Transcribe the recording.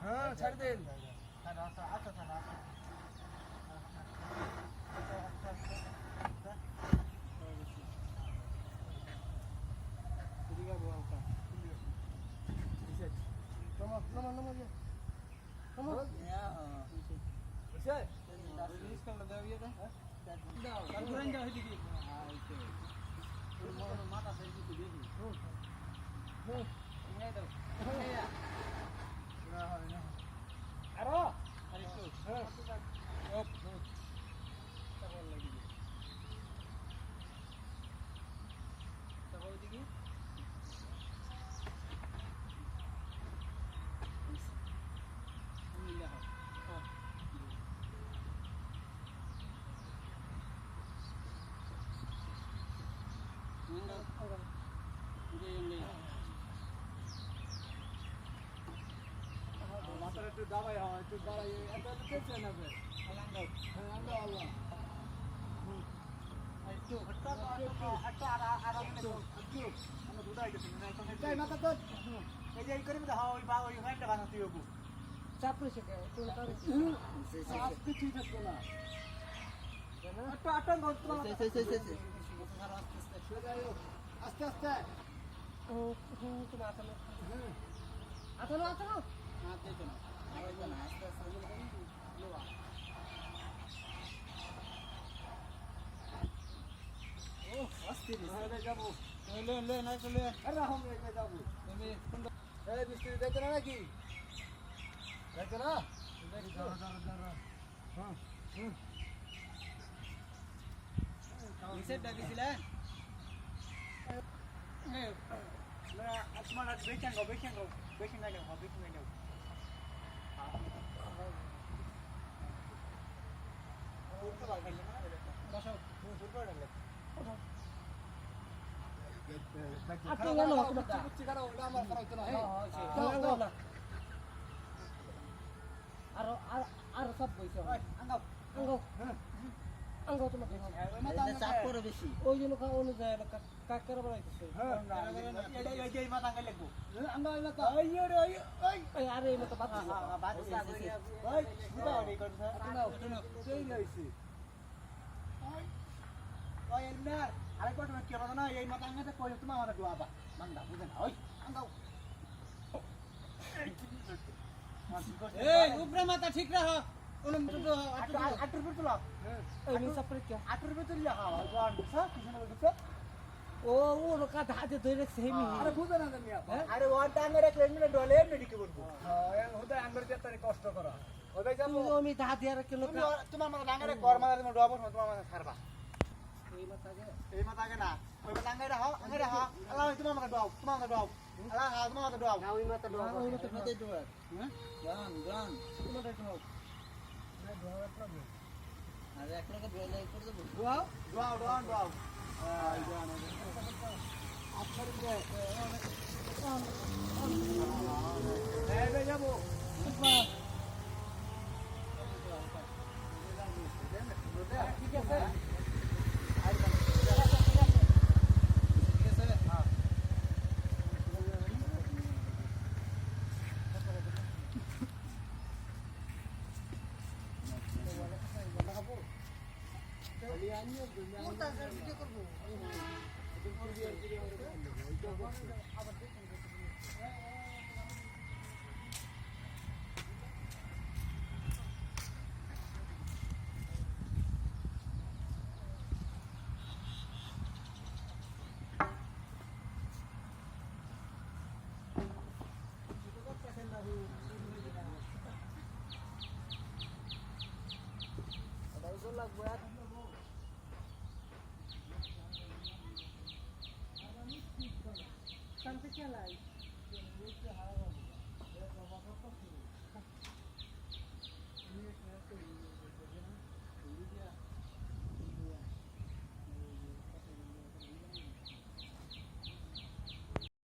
হ্যাঁ ছাড় দেন মাথার একটু দাবাই হয় একটু দাঁড়াই এত টেনশন হবে আল্লাহ একটু এই যে এই করে ওই বা ওই ঘন্টা বানাতে হবো চাপ রয়েছে কিছুই থাকতো না একটু আটন আস্তে আস্তে আঠানো আঠানো যাবো বৃষ্টি দেখো না নাকি দেখো না তোমার বেশি ওই জন্য অনুযায়ী কাকার বাড়াইতেছে আরে এই মতো আরেকবার তোমার কি না এই মাথা আঙ্গাতে কই তোমার আমাদের ডুয়াবা মান্দা বুঝে না ওই আঙ্গাও এই উপরে মাথা ঠিক রাখ ওনম তো 8 রুপে তোলা এই নিচে পরে কি 8 রুপে তুলিয়া হ্যাঁ ওয়ান দিছা কিসনে বলছে ও রকা ধাতে ধরে রাখছে হেমি আরে বুঝে না জানি আরে ওয়ান টাইমে রাখলে এমনি ডলে এমনি দিকে বলবো হ্যাঁ ওটা আঙ্গার দিয়ে তারে কষ্ট করা ওই যাবো আমি ধাত দিয়া রাখলে তোমার মাথা ডাঙ্গারে কর মাথা তুমি ডবো তোমার মাথা ছাড়বা এই মাথা আগে না ওই মাথা আঙ্গারে হাও আঙ্গারে হাও আল্লাহ তোমার মাথা ডব আল্লাহ হ্যাঁ তোমার মাথা ডব না ওই মাথা ডব ওই মাথা ডব হ্যাঁ গান তোমার দেখো আরে এক রকম ডলে করে দেব ডোয়াও আই গান আপনার এই যাবো ঠিক আছে লাগবে